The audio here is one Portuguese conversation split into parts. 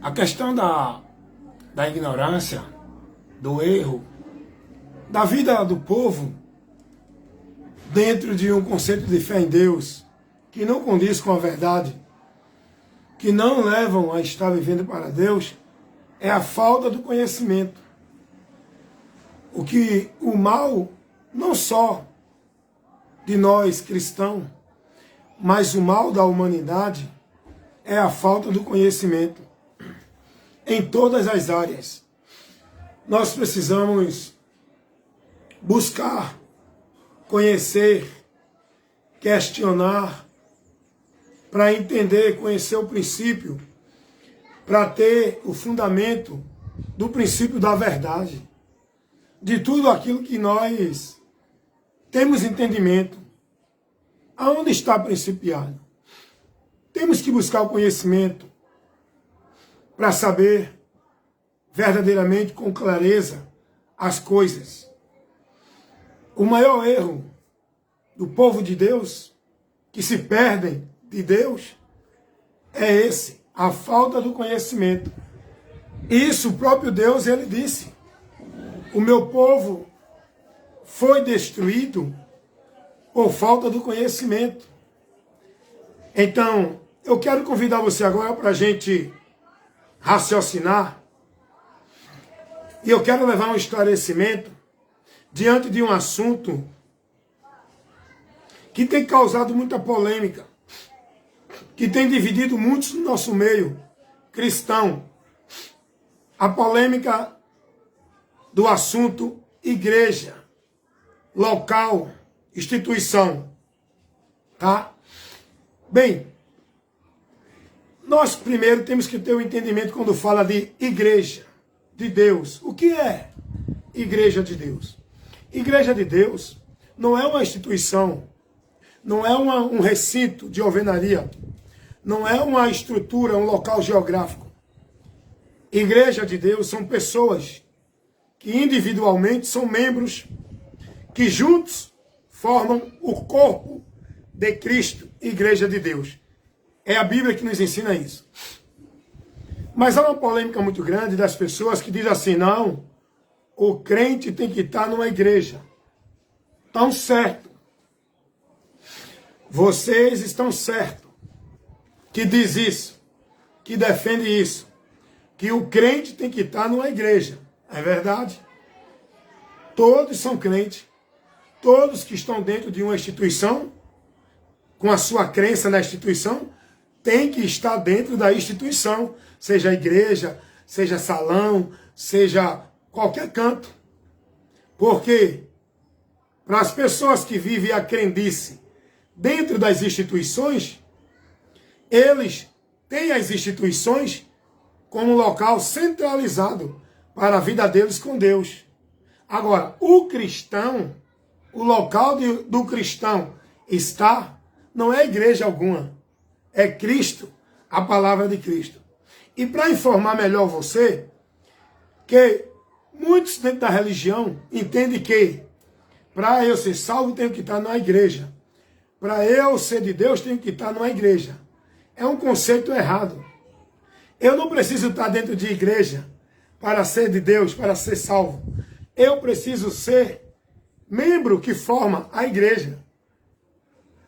A questão da ignorância, do erro, da vida do povo, dentro de um conceito de fé em Deus, que não condiz com a verdade, que não levam a estar vivendo para Deus, é a falta do conhecimento. O mal, não só de nós cristãos, mas o mal da humanidade é a falta do conhecimento em todas as áreas. Nós precisamos buscar, conhecer, questionar, para entender, conhecer o princípio, para ter o fundamento do princípio da verdade, de tudo aquilo que nós temos entendimento. Aonde está principiado? Temos que buscar o conhecimento para saber verdadeiramente, com clareza, as coisas. O maior erro do povo de Deus, que se perdem de Deus, é esse, a falta do conhecimento. Isso o próprio Deus, ele disse: o meu povo foi destruído por falta do conhecimento. Então, eu quero convidar você agora para a gente raciocinar, e eu quero levar um esclarecimento diante de um assunto que tem causado muita polêmica, que tem dividido muitos no nosso meio cristão. A polêmica do assunto igreja, local, instituição. Tá? Bem, nós primeiro temos que ter um entendimento quando fala de igreja de Deus. O que é igreja de Deus? Igreja de Deus não é uma instituição, não é um recinto de alvenaria, não é uma estrutura, um local geográfico. Igreja de Deus são pessoas que individualmente são membros, que juntos formam o corpo de Cristo, Igreja de Deus. É a Bíblia que nos ensina isso. Mas há uma polêmica muito grande das pessoas que dizem assim: não, o crente tem que estar numa igreja. Estão certo. Vocês estão certos que diz isso, que defende isso, que o crente tem que estar numa igreja. É verdade. Todos são crentes. Todos que estão dentro de uma instituição, com a sua crença na instituição, tem que estar dentro da instituição, seja igreja, seja salão, seja qualquer canto. Porque para as pessoas que vivem a crendice dentro das instituições, eles têm as instituições como um local centralizado para a vida deles com Deus. Agora, o cristão, o local do cristão não é igreja alguma. É Cristo, a palavra de Cristo. E para informar melhor você, que muitos dentro da religião entendem que para eu ser salvo tenho que estar na igreja. Para eu ser de Deus tenho que estar numa igreja. É um conceito errado. Eu não preciso estar dentro de igreja para ser de Deus, para ser salvo. Eu preciso ser membro que forma a igreja.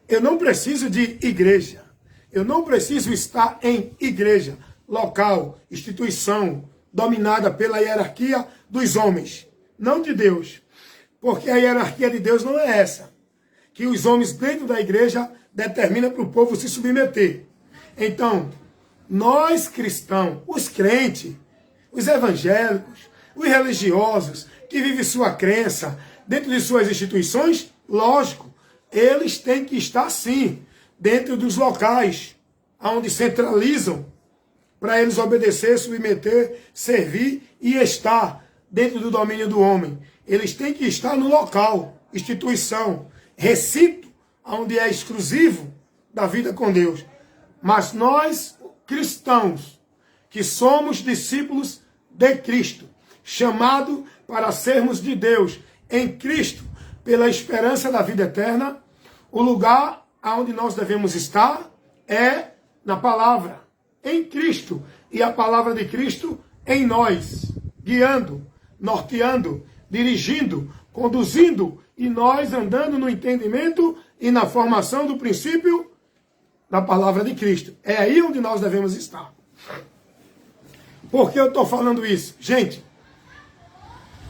Eu não preciso de igreja. Eu não preciso estar em igreja, local, instituição, dominada pela hierarquia dos homens, não de Deus. Porque a hierarquia de Deus não é essa, que os homens dentro da igreja determinam para o povo se submeter. Então, nós cristãos, os crentes, os evangélicos, os religiosos, que vivem sua crença dentro de suas instituições, lógico, eles têm que estar sim, dentro dos locais onde centralizam para eles obedecer, submeter, servir e estar dentro do domínio do homem. Eles têm que estar no local, instituição, recinto, onde é exclusivo da vida com Deus. Mas nós, cristãos, que somos discípulos de Cristo, chamados para sermos de Deus em Cristo, pela esperança da vida eterna, o lugar onde nós devemos estar é na palavra, em Cristo e a palavra de Cristo em nós, guiando, norteando, dirigindo, conduzindo e nós andando no entendimento e na formação do princípio da palavra de Cristo. É aí onde nós devemos estar. Por que eu estou falando isso? Gente,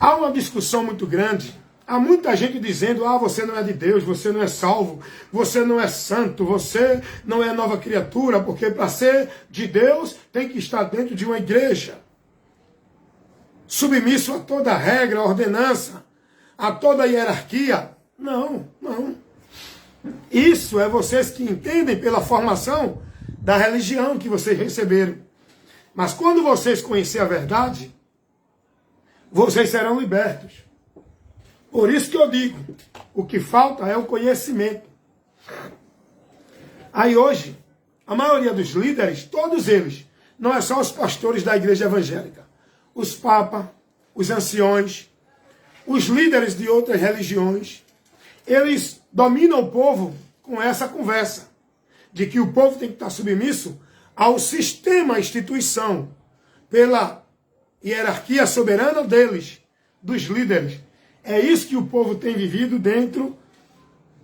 há uma discussão muito grande. Há muita gente dizendo, você não é de Deus, você não é salvo, você não é santo, você não é nova criatura, porque para ser de Deus tem que estar dentro de uma igreja. Submisso a toda regra, ordenança, a toda hierarquia. Não, não. Isso é vocês que entendem pela formação da religião que vocês receberam. Mas quando vocês conhecerem a verdade, vocês serão libertos. Por isso que eu digo, o que falta é o conhecimento. Aí hoje, a maioria dos líderes, todos eles, não é só os pastores da igreja evangélica, os papas, os anciões, os líderes de outras religiões, eles dominam o povo com essa conversa, de que o povo tem que estar submisso ao sistema, à instituição, pela hierarquia soberana deles, dos líderes. É isso que o povo tem vivido dentro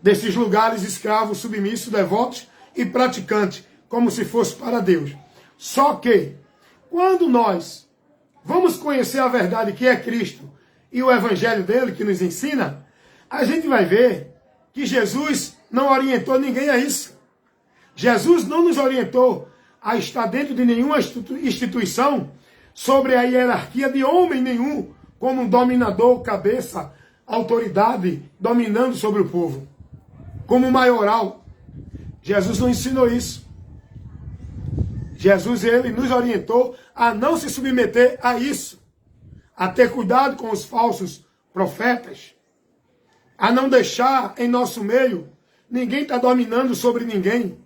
desses lugares escravos, submissos, devotos e praticantes, como se fosse para Deus. Só que, quando nós vamos conhecer a verdade que é Cristo e o evangelho dele que nos ensina, a gente vai ver que Jesus não orientou ninguém a isso. Jesus não nos orientou a estar dentro de nenhuma instituição sobre a hierarquia de homem nenhum, como um dominador, cabeça, autoridade, dominando sobre o povo, como maioral. Jesus não ensinou isso. Jesus, ele nos orientou a não se submeter a isso, a ter cuidado com os falsos profetas, a não deixar em nosso meio ninguém está dominando sobre ninguém,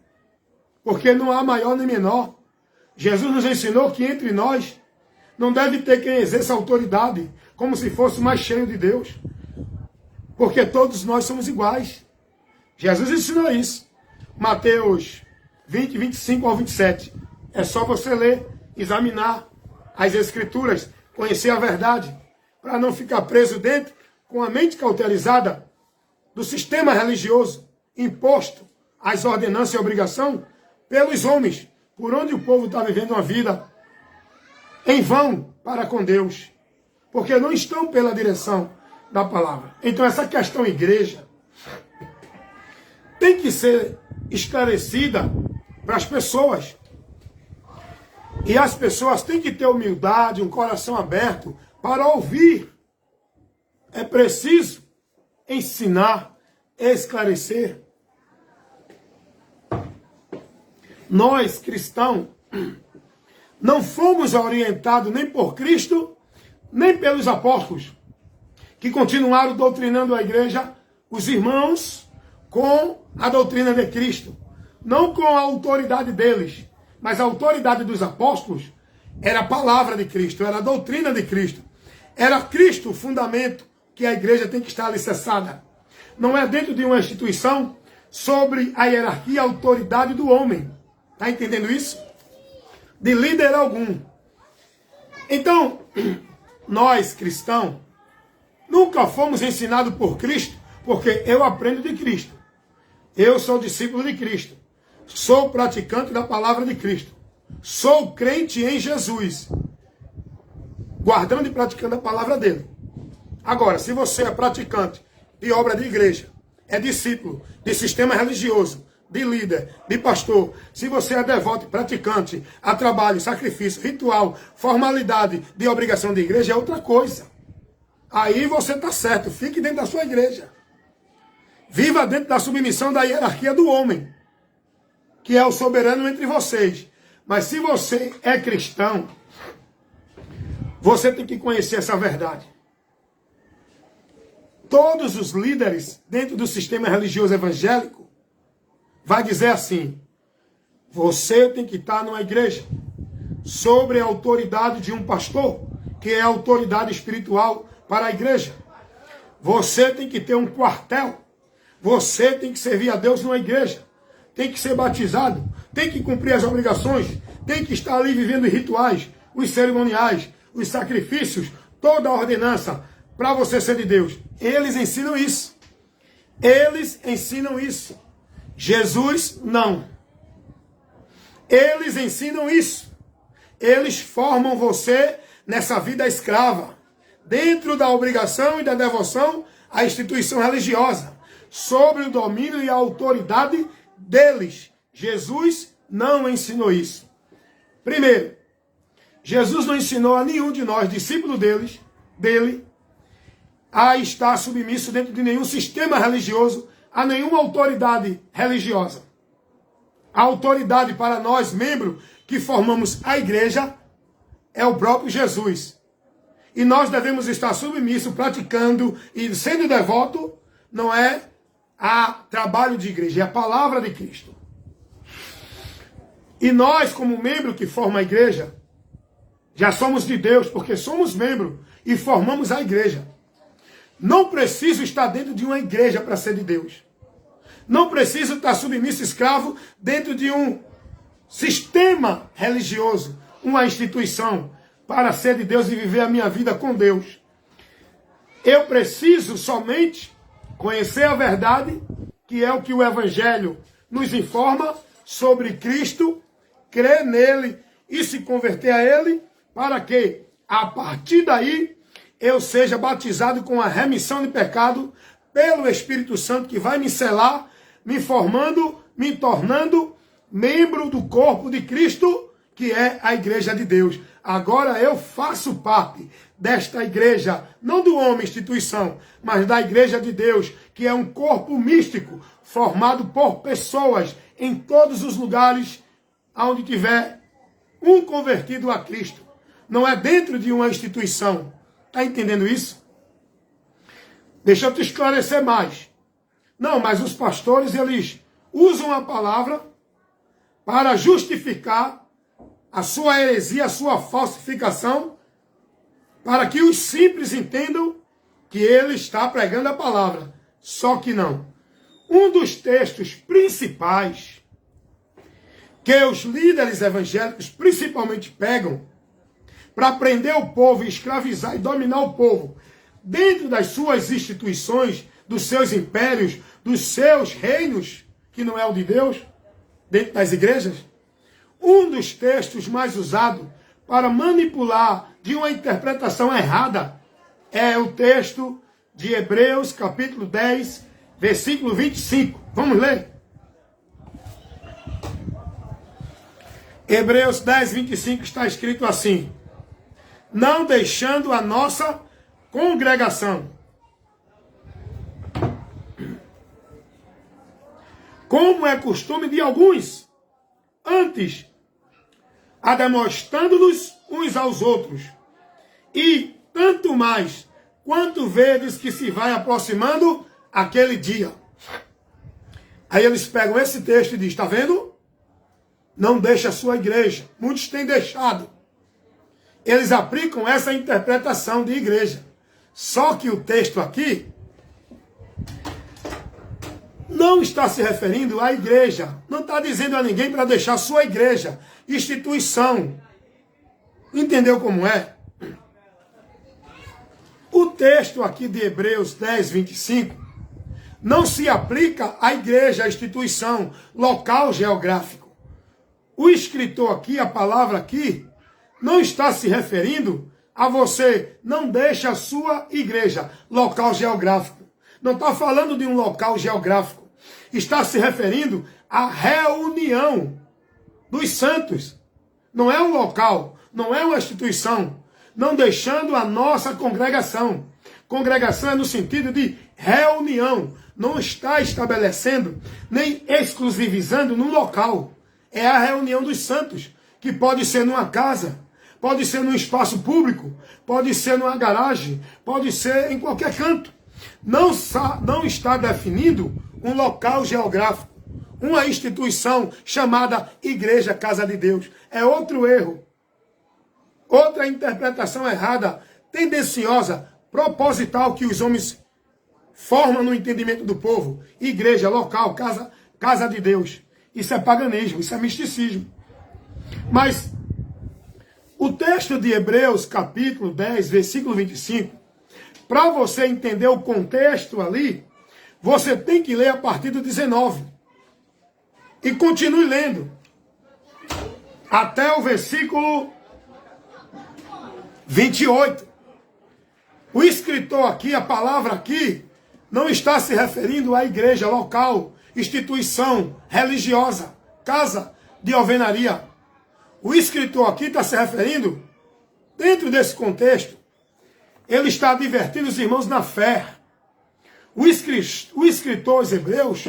porque não há maior nem menor. Jesus nos ensinou que entre nós não deve ter quem exerça autoridade, como se fosse mais cheio de Deus, porque todos nós somos iguais. Jesus ensinou isso. Mateus 20, 25 ao 27. É só você ler, examinar as Escrituras, conhecer a verdade, para não ficar preso dentro com a mente cauterizada do sistema religioso, imposto às ordenanças e obrigação pelos homens, por onde o povo está vivendo uma vida em vão para com Deus, porque não estão pela direção da palavra. Então essa questão igreja tem que ser esclarecida para as pessoas. E as pessoas têm que ter humildade, um coração aberto para ouvir. É preciso ensinar, esclarecer. Nós, cristãos, não fomos orientados nem por Cristo, nem pelos apóstolos, que continuaram doutrinando a igreja, os irmãos, com a doutrina de Cristo. Não com a autoridade deles, mas a autoridade dos apóstolos era a palavra de Cristo, era a doutrina de Cristo. Era Cristo o fundamento que a igreja tem que estar alicerçada. Não é dentro de uma instituição sobre a hierarquia e a autoridade do homem. Está entendendo isso? De líder algum. Então, nós cristãos nunca fomos ensinados por Cristo, porque eu aprendo de Cristo. Eu sou discípulo de Cristo. Sou praticante da palavra de Cristo. Sou crente em Jesus, guardando e praticando a palavra dele. Agora, se você é praticante de obra de igreja, é discípulo de sistema religioso, de líder, de pastor, se você é devoto e praticante a trabalho, sacrifício, ritual, formalidade de obrigação de igreja, é outra coisa. Aí você está certo, fique dentro da sua igreja. Viva dentro da submissão da hierarquia do homem, que é o soberano entre vocês. Mas se você é cristão, você tem que conhecer essa verdade. Todos os líderes dentro do sistema religioso evangélico vai dizer assim: você tem que estar numa igreja sobre a autoridade de um pastor, que é a autoridade espiritual para a igreja. Você tem que ter um quartel. Você tem que servir a Deus numa igreja. Tem que ser batizado. Tem que cumprir as obrigações tem que estar ali vivendo os rituais, os cerimoniais, os sacrifícios, toda a ordenança para você ser de Deus. Eles ensinam isso. Eles ensinam isso. Jesus não. Eles ensinam isso. Eles formam você nessa vida escrava, dentro da obrigação e da devoção à instituição religiosa, sobre o domínio e a autoridade deles. Jesus não ensinou isso. Primeiro, Jesus não ensinou a nenhum de nós, discípulos dele, a estar submisso dentro de nenhum sistema religioso, a nenhuma autoridade religiosa. A autoridade para nós, membros que formamos a igreja, é o próprio Jesus. E nós devemos estar submissos, praticando e sendo devoto, não é a trabalho de igreja, é a palavra de Cristo. E nós, como membro que forma a igreja, já somos de Deus, porque somos membros e formamos a igreja. Não preciso estar dentro de uma igreja para ser de Deus. Não preciso estar submisso, escravo, dentro de um sistema religioso, uma instituição, para ser de Deus e viver a minha vida com Deus. Eu preciso somente conhecer a verdade, que é o que o Evangelho nos informa sobre Cristo, crer nele e se converter a ele, para que, a partir daí, eu seja batizado com a remissão de pecado pelo Espírito Santo, que vai me selar, me formando, me tornando membro do corpo de Cristo, que é a igreja de Deus. Agora eu faço parte desta igreja, não do homem, instituição, mas da igreja de Deus, que é um corpo místico, formado por pessoas em todos os lugares onde tiver um convertido a Cristo. Não é dentro de uma instituição. Está entendendo isso? Deixa eu te esclarecer mais. Não, mas os pastores, eles usam a palavra para justificar a sua heresia, a sua falsificação, para que os simples entendam que ele está pregando a palavra. Só que não. Um dos textos principais que os líderes evangélicos principalmente pegam para prender o povo, escravizar e dominar o povo dentro das suas instituições, dos seus impérios, dos seus reinos, que não é o de Deus, dentro das igrejas. Um dos textos mais usados para manipular de uma interpretação errada é o texto de Hebreus, capítulo 10, versículo 25. Vamos ler? Hebreus 10, 25 está escrito assim: não deixando a nossa congregação, como é costume de alguns, antes ademostrando-nos uns aos outros, e tanto mais quanto vedes que se vai aproximando aquele dia. Aí eles pegam esse texto e dizem, está vendo? Não deixa a sua igreja. Muitos têm deixado. Eles aplicam essa interpretação de igreja. Só que o texto aqui não está se referindo à igreja. Não está dizendo a ninguém para deixar a sua igreja, instituição. Entendeu como é? O texto aqui de Hebreus 10, 25 não se aplica à igreja, à instituição, local geográfico. O escritor aqui, a palavra aqui, não está se referindo a você não deixa a sua igreja, local geográfico. Não está falando de um local geográfico. Está se referindo à reunião dos santos. Não é um local, não é uma instituição. Não deixando a nossa congregação. Congregação é no sentido de reunião. Não está estabelecendo, nem exclusivizando num local. É a reunião dos santos, que pode ser numa casa, pode ser num espaço público, pode ser numa garagem, pode ser em qualquer canto. Não está definindo um local geográfico, uma instituição chamada Igreja Casa de Deus. É outro erro. Outra interpretação errada, tendenciosa, proposital que os homens formam no entendimento do povo. Igreja, local, casa de Deus. Isso é paganismo, isso é misticismo. Mas o texto de Hebreus, capítulo 10, versículo 25, para você entender o contexto ali, você tem que ler a partir do 19. E continue lendo até o versículo 28. O escritor aqui, a palavra aqui, não está se referindo à igreja local, instituição religiosa, casa de alvenaria. O escritor aqui está se referindo, dentro desse contexto, ele está advertindo os irmãos na fé. O escritor aos Hebreus,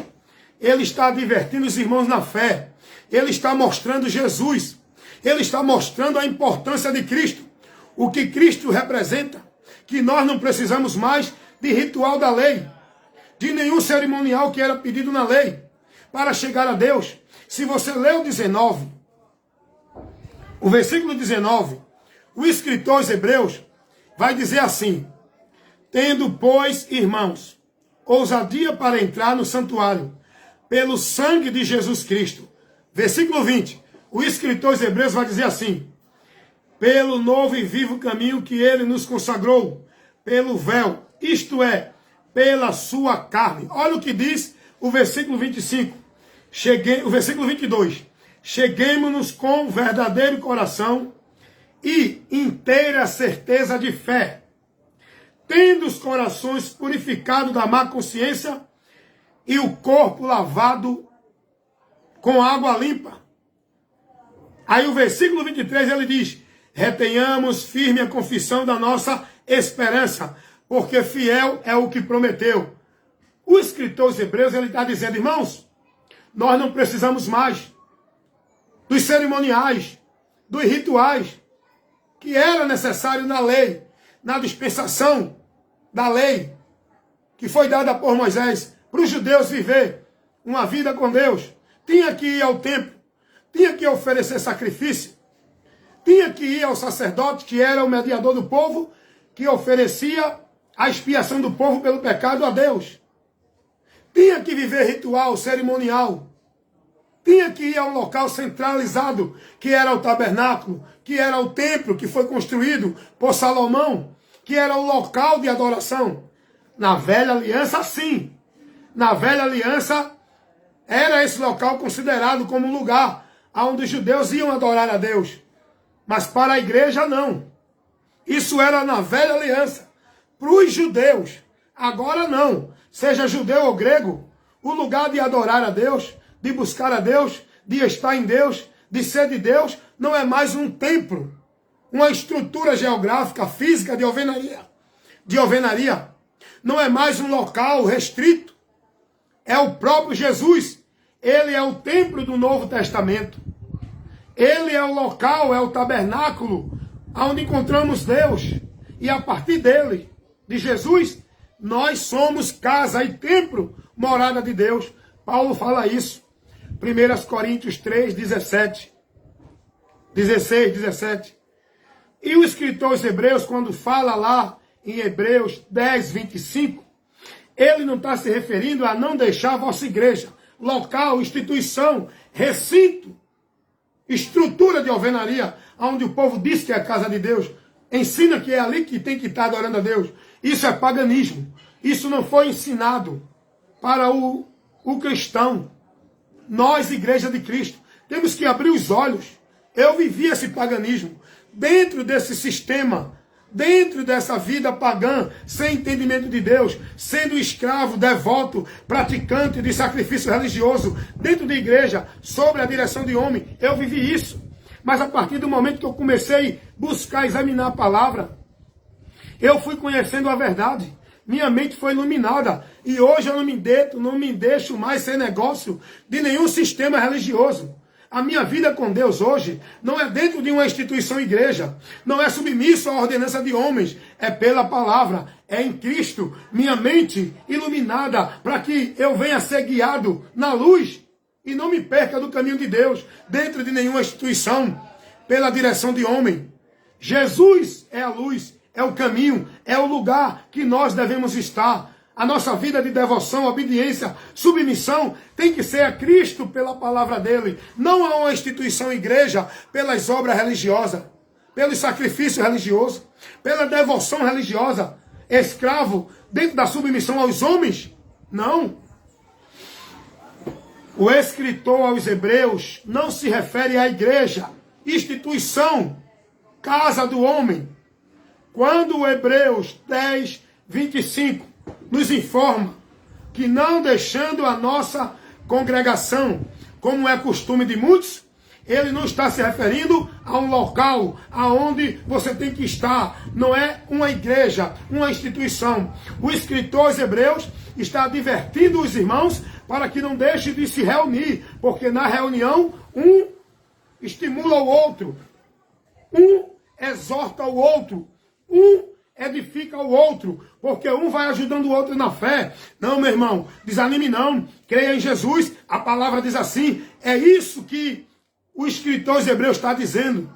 ele está advertindo os irmãos na fé. Ele está mostrando Jesus. Ele está mostrando a importância de Cristo. O que Cristo representa. Que nós não precisamos mais de ritual da lei. De nenhum cerimonial que era pedido na lei. Para chegar a Deus. Se você ler o 19, o versículo 19, o escritor aos Hebreus vai dizer assim: tendo, pois, irmãos, ousadia para entrar no santuário, pelo sangue de Jesus Cristo. Versículo 20. O escritor aos Hebreus vai dizer assim: pelo novo e vivo caminho que ele nos consagrou, pelo véu, isto é, pela sua carne. Olha o que diz o versículo 25. O versículo 22. Cheguemo-nos com verdadeiro coração e inteira certeza de fé, tendo os corações purificados da má consciência e o corpo lavado com água limpa. Aí o versículo 23 ele diz: retenhamos firme a confissão da nossa esperança, porque fiel é o que prometeu. O escritor aos Hebreus ele está dizendo: irmãos, nós não precisamos mais dos cerimoniais, dos rituais que era necessário na lei, na dispensação da lei que foi dada por Moisés para os judeus viver uma vida com Deus. Tinha que ir ao templo, tinha que oferecer sacrifício, tinha que ir ao sacerdote, que era o mediador do povo, que oferecia a expiação do povo pelo pecado a Deus. Tinha que viver ritual, cerimonial. Tinha que ir ao local centralizado, que era o tabernáculo, que era o templo que foi construído por Salomão, que era o local de adoração. Na velha aliança, sim. Na velha aliança, era esse local considerado como um lugar onde os judeus iam adorar a Deus. Mas para a igreja, não. Isso era na velha aliança. Para os judeus. Agora não. Seja judeu ou grego, o lugar de adorar a Deus, de buscar a Deus, de estar em Deus, de ser de Deus, não é mais um templo, uma estrutura geográfica, física de alvenaria. Não é mais um local restrito. É o próprio Jesus. Ele é o templo do Novo Testamento. Ele é o local, é o tabernáculo, onde encontramos Deus. E a partir dele, de Jesus, nós somos casa e templo, morada de Deus. Paulo fala isso. 1 Coríntios 3, 16, 17. E o escritor aos Hebreus, quando fala lá em Hebreus 10, 25, ele não está se referindo a não deixar a vossa igreja, local, instituição, recinto, estrutura de alvenaria, onde o povo diz que é a casa de Deus, ensina que é ali que tem que estar adorando a Deus. Isso é paganismo. Isso não foi ensinado para o cristão. Nós, Igreja de Cristo, temos que abrir os olhos. Eu vivi esse paganismo dentro desse sistema, dentro dessa vida pagã, sem entendimento de Deus, sendo escravo, devoto, praticante de sacrifício religioso, dentro da igreja, sob a direção de homem. Eu vivi isso. Mas a partir do momento que eu comecei a buscar, examinar a palavra, eu fui conhecendo a verdade. Minha mente foi iluminada. E hoje eu não me deixo mais ser negócio de nenhum sistema religioso. A minha vida com Deus hoje não é dentro de uma instituição igreja. Não é submisso à ordenança de homens. É pela palavra. É em Cristo. Minha mente iluminada para que eu venha ser guiado na luz e não me perca do caminho de Deus. Dentro de nenhuma instituição. Pela direção de homem. Jesus é a luz. É o caminho, é o lugar que nós devemos estar. A nossa vida de devoção, obediência, submissão tem que ser a Cristo pela palavra dele, não a uma instituição igreja pelas obras religiosas, pelo sacrifício religioso, pela devoção religiosa, escravo dentro da submissão aos homens. Não. O escritor aos Hebreus não se refere à igreja, instituição, casa do homem. Quando o Hebreus 10, 25 nos informa que não deixando a nossa congregação, como é costume de muitos, ele não está se referindo a um local aonde você tem que estar. Não é uma igreja, uma instituição. O escritor aos Hebreus está advertindo os irmãos para que não deixem de se reunir, porque na reunião um estimula o outro, um exorta o outro, um edifica o outro, porque um vai ajudando o outro na fé. Não, meu irmão, desanime não, creia em Jesus. A palavra diz assim, é isso que o escritor aos Hebreus está dizendo.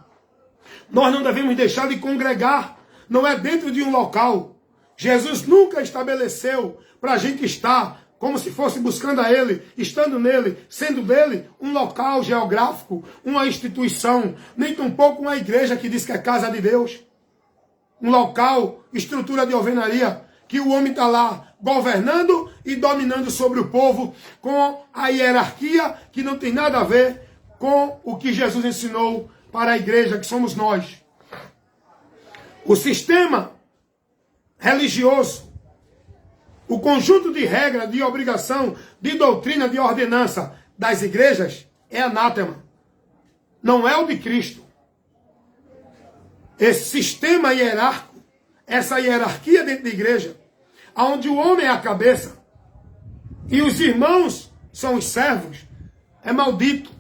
Nós não devemos deixar de congregar, não é dentro de um local. Jesus nunca estabeleceu para a gente estar como se fosse buscando a Ele, estando nele, sendo dele, um local geográfico, uma instituição, nem tampouco uma igreja que diz que é casa de Deus. Um local, estrutura de alvenaria, que o homem está lá governando e dominando sobre o povo, com a hierarquia que não tem nada a ver com o que Jesus ensinou para a igreja, que somos nós. O sistema religioso, o conjunto de regra, de obrigação, de doutrina, de ordenança das igrejas é anátema. Não é o de Cristo. Esse sistema hierárquico, essa hierarquia dentro da igreja, onde o homem é a cabeça e os irmãos são os servos, é maldito.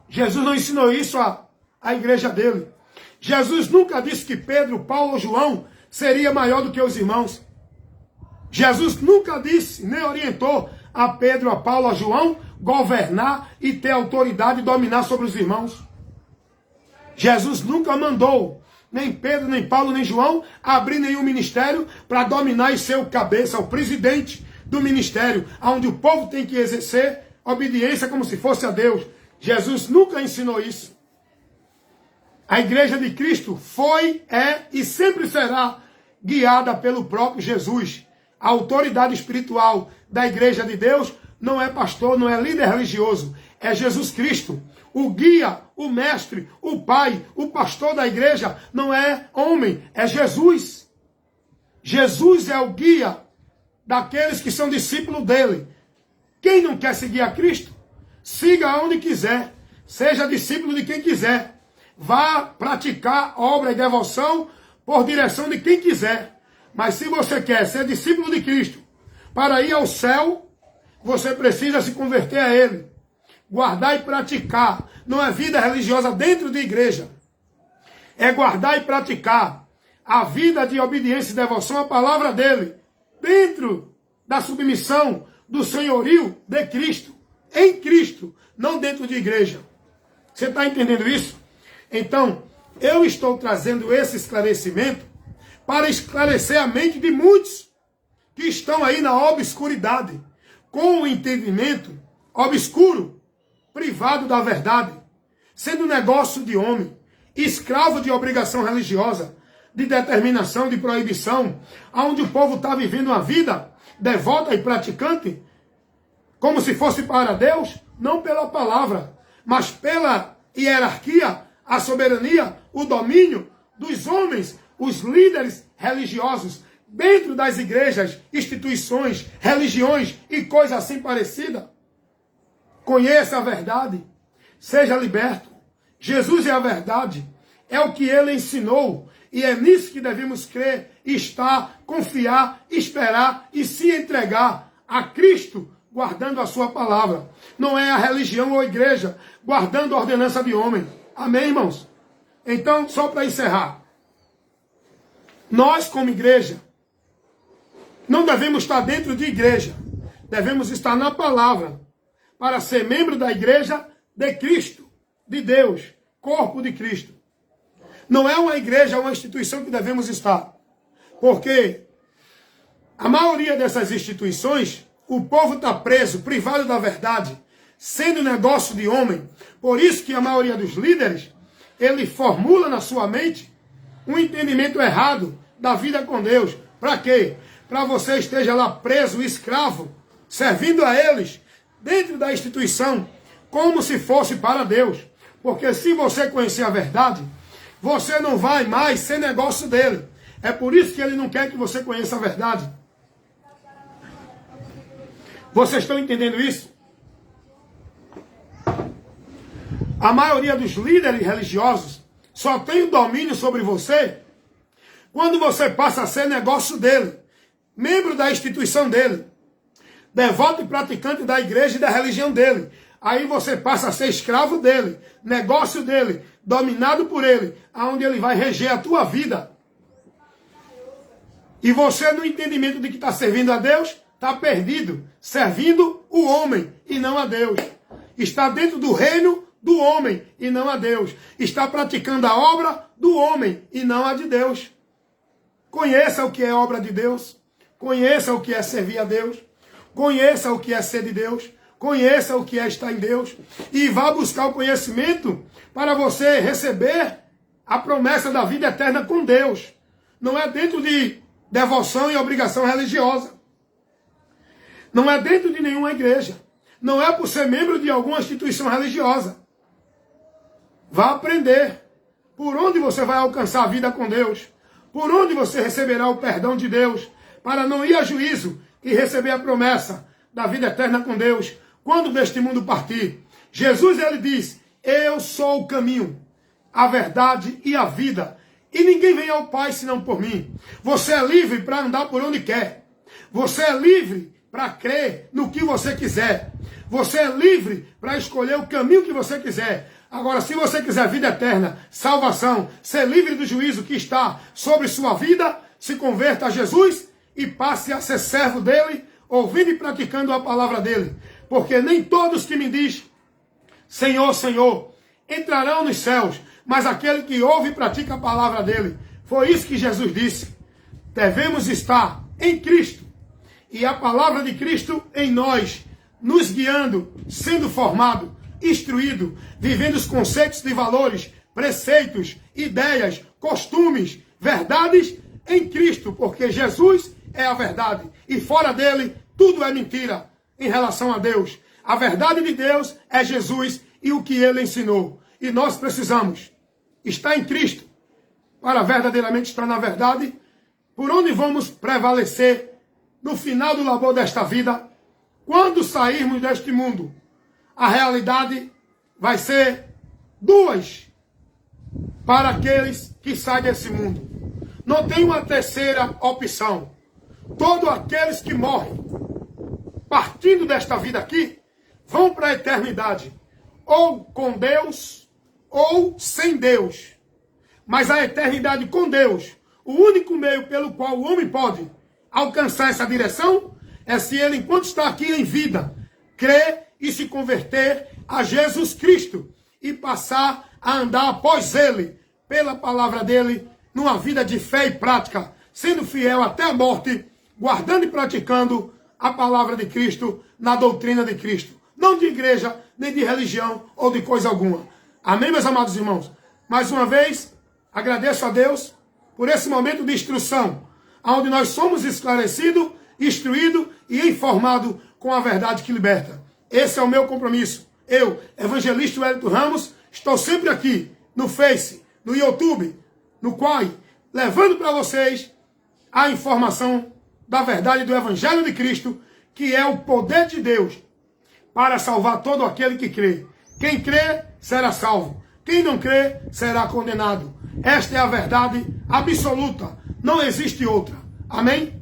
Jesus não ensinou isso à igreja dele. Jesus nunca disse que Pedro, Paulo ou João seria maior do que os irmãos. Jesus nunca disse, nem orientou a Pedro, a Paulo, a João governar e ter autoridade e dominar sobre os irmãos. Jesus nunca mandou nem Pedro, nem Paulo, nem João abrir nenhum ministério para dominar e ser o cabeça, o presidente do ministério, onde o povo tem que exercer obediência como se fosse a Deus. Jesus nunca ensinou isso. A igreja de Cristo foi, é e sempre será guiada pelo próprio Jesus. A autoridade espiritual da igreja de Deus não é pastor, não é líder religioso. É Jesus Cristo. O guia, o mestre, o pai, o pastor da igreja não é homem, é Jesus. Jesus é o guia daqueles que são discípulos dele. Quem não quer seguir a Cristo, siga onde quiser. Seja discípulo de quem quiser. Vá praticar obra e devoção por direção de quem quiser. Mas se você quer ser discípulo de Cristo para ir ao céu, você precisa se converter a Ele. Guardar e praticar. Não é vida religiosa dentro de igreja. É guardar e praticar a vida de obediência e devoção à palavra dele. Dentro da submissão do senhorio de Cristo. Em Cristo. Não dentro de igreja. Você está entendendo isso? Então, eu estou trazendo esse esclarecimento para esclarecer a mente de muitos que estão aí na obscuridade, com o entendimento obscuro, privado da verdade, sendo negócio de homem, escravo de obrigação religiosa, de determinação, de proibição, onde o povo está vivendo uma vida devota e praticante, como se fosse para Deus, não pela palavra, mas pela hierarquia, a soberania, o domínio dos homens, os líderes religiosos, dentro das igrejas, instituições, religiões e coisa assim parecida. Conheça a verdade, seja liberto. Jesus é a verdade, é o que ele ensinou, e é nisso que devemos crer, estar, confiar, esperar e se entregar a Cristo, guardando a sua palavra. Não é a religião ou a igreja, guardando a ordenança de homem. Amém, irmãos? Então, só para encerrar, nós como igreja, não devemos estar dentro de igreja, devemos estar na palavra, para ser membro da igreja de Cristo, de Deus, corpo de Cristo. Não é uma igreja, uma instituição que devemos estar, porque A maioria dessas instituições, o povo está preso, privado da verdade, sendo negócio de homem. Por isso que a maioria dos líderes, ele formula na sua mente um entendimento errado da vida com Deus. Para quê? Para você esteja lá preso, escravo, servindo a eles, dentro da instituição, como se fosse para Deus. Porque se você conhecer a verdade, você não vai mais ser negócio dele. É por isso que ele não quer que você conheça a verdade. Vocês estão entendendo isso? A maioria dos líderes religiosos só tem o domínio sobre você quando você passa a ser negócio dele, membro da instituição dele, devoto e praticante da igreja e da religião dele. Aí você passa a ser escravo dele, negócio dele, dominado por ele, aonde ele vai reger a tua vida. E você, no entendimento de que está servindo a Deus, está perdido, servindo o homem e não a Deus. Está dentro do reino do homem e não a Deus. Está praticando a obra do homem e não a de Deus. Conheça o que é obra de Deus. Conheça o que é servir a Deus. Conheça o que é ser de Deus. Conheça o que é estar em Deus. E vá buscar o conhecimento para você receber a promessa da vida eterna com Deus. Não é dentro de devoção e obrigação religiosa. Não é dentro de nenhuma igreja. Não é por ser membro de alguma instituição religiosa. Vá aprender por onde você vai alcançar a vida com Deus. Por onde você receberá o perdão de Deus. Para não ir a juízo e receber a promessa da vida eterna com Deus. Quando deste mundo partir. Jesus, ele diz, eu sou o caminho, a verdade e a vida. E ninguém vem ao Pai senão por mim. Você é livre para andar por onde quer. Você é livre para crer no que você quiser. Você é livre para escolher o caminho que você quiser. Agora, se você quiser vida eterna, salvação, ser livre do juízo que está sobre sua vida, se converta a Jesus e passe a ser servo dele, ouvindo e praticando a palavra dele. Porque nem todos que me diz, Senhor, Senhor, entrarão nos céus, mas aquele que ouve e pratica a palavra dele. Foi isso que Jesus disse. Devemos estar em Cristo. E a palavra de Cristo em nós, nos guiando, sendo formado, instruído, vivendo os conceitos de valores, preceitos, ideias, costumes, verdades em Cristo, porque Jesus é a verdade. E fora dele, tudo é mentira em relação a Deus. A verdade de Deus é Jesus e o que ele ensinou. E nós precisamos estar em Cristo para verdadeiramente estar na verdade, por onde vamos prevalecer no final do labor desta vida. Quando sairmos deste mundo, a realidade vai ser duas para aqueles que saem desse mundo. Não tem uma terceira opção. Todos aqueles que morrem partindo desta vida aqui vão para a eternidade, ou com Deus ou sem Deus. Mas a eternidade com Deus, o único meio pelo qual o homem pode alcançar essa direção é se ele, enquanto está aqui em vida, crer e se converter a Jesus Cristo e passar a andar após ele, pela palavra dele, numa vida de fé e prática, sendo fiel até a morte, guardando e praticando a palavra de Cristo na doutrina de Cristo. Não de igreja, nem de religião ou de coisa alguma. Amém, meus amados irmãos? Mais uma vez, agradeço a Deus por esse momento de instrução, onde nós somos esclarecidos, instruídos e informados com a verdade que liberta. Esse é o meu compromisso. Eu, evangelista Wellington Ramos, estou sempre aqui no Face, no YouTube, no Quai, levando para vocês a informação da verdade do Evangelho de Cristo, que é o poder de Deus para salvar todo aquele que crê. Quem crê será salvo. Quem não crê será condenado. Esta é a verdade absoluta. Não existe outra. Amém?